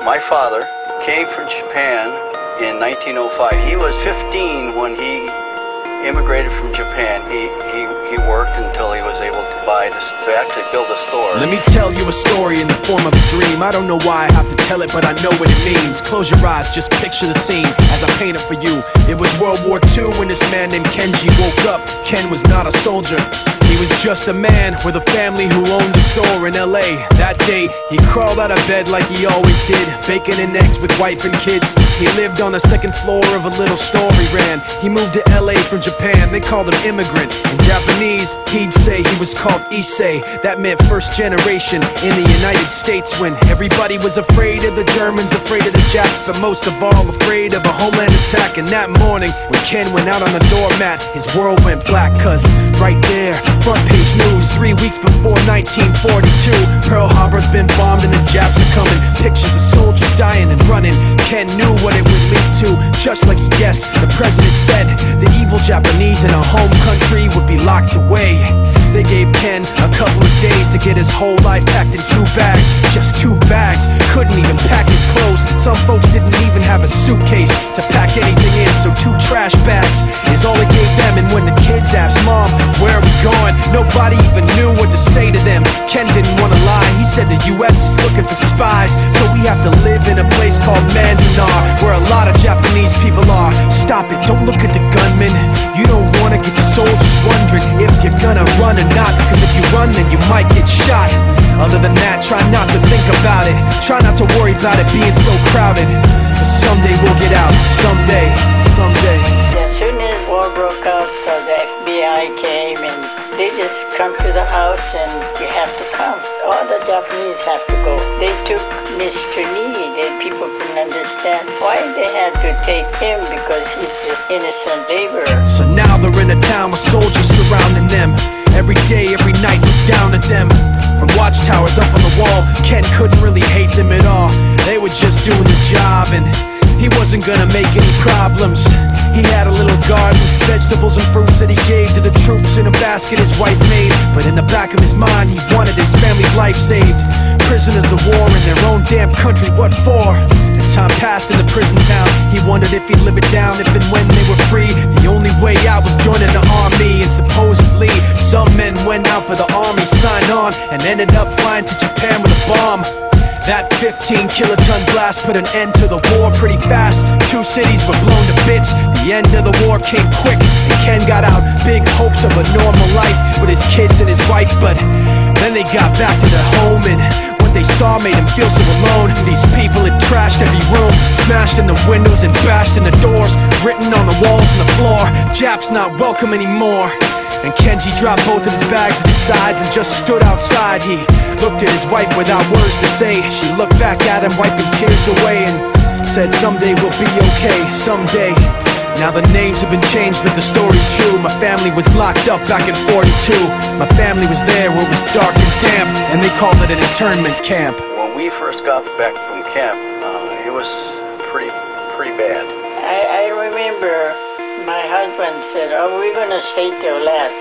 My father came from Japan in 1905. He was 15 when he immigrated from Japan. He worked until he was able to actually build a store. Let me tell you a story in the form of a dream. I don't know why I have to tell it, but I know what it means. Close your eyes, just picture the scene as I paint it for you. It was World War II when this man named Kenji woke up. Ken was not a soldier. He was just a man with a family who owned a store in LA. That day, he crawled out of bed like he always did, bacon and eggs with wife and kids. He lived on the second floor of a little store he ran. He moved to LA from Japan, they called him immigrant. In Japanese, he'd say he was called Issei. That meant first generation in the United States, when everybody was afraid of the Germans, afraid of the Japs, but most of all afraid of a homeland attack. And that morning, when Ken went out on the doormat, his world went black, cause right there, front page news, 3 weeks before 1942, Pearl Harbor's been bombed and the Japs are coming. Pictures of soldiers dying and running. Ken knew what it would lead to, just like he guessed. The president said the evil Japanese in our home country would be locked away. They gave Ken a couple of days to get his whole life packed in 2 bags. Just 2 bags, couldn't even pack his clothes. Some folks didn't even have a suitcase to pack anything in, so 2 trash bags is all they gave them. And when the kids asked Mom, where are we going, nobody even knew what to say to them. Ken didn't want to lie, he said the US is looking for spies, so we have to live in a place called Manzanar, where a lot of Japanese people are. Stop it, don't look at the gunmen. You don't want to get the soldiers wondering if you're gonna run or not, cause if you run then you might get shot. Other than that, try not to think about it. Try not to worry about it being so crowded, but someday we'll get out. Someday, someday. As soon as war broke out, so the FBI came and they just come to the house and you have to come. All the Japanese have to go. They took Mr. Need and people couldn't understand why they had to take him, because he's just innocent laborer. So now they're in a town with soldiers surrounding them. Every day, every night, look down at them. From watchtowers up on the wall, Ken couldn't really hate them at all. They were just doing the job and he wasn't gonna make any problems. He had a little garden, vegetables and fruits that he gave to the troops in a basket his wife made. But in the back of his mind, he wanted his family's life saved. Prisoners of war in their own damn country, what for? As time passed in the prison town, he wondered if he'd live it down if and when they were free. The only way out was joining the army, and supposedly some men went out for the army, signed on, and ended up flying to Japan with a bomb. That 15-kiloton blast put an end to the war pretty fast. 2 cities were blown to bits. The end of the war came quick, and Ken got out. Big hopes of a normal life with his kids and his wife, but then they got back to their home, and what they saw made him feel so alone. These people had trashed every room, smashed in the windows and bashed in the doors, written on the walls and the floor, "Japs not welcome anymore." And Kenji dropped both of his bags at his sides and just stood outside. He looked at his wife without words to say. She looked back at him, wiping tears away, and said, "Someday we'll be okay, someday." Now the names have been changed, but the story's true. My family was locked up back in '42. My family was there where it was dark and damp, and they called it an internment camp. When we first got back from camp, it was pretty bad. I remember my husband said, "Oh, we're gonna stay till last."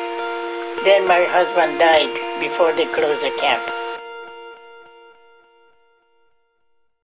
Then my husband died before they closed the camp.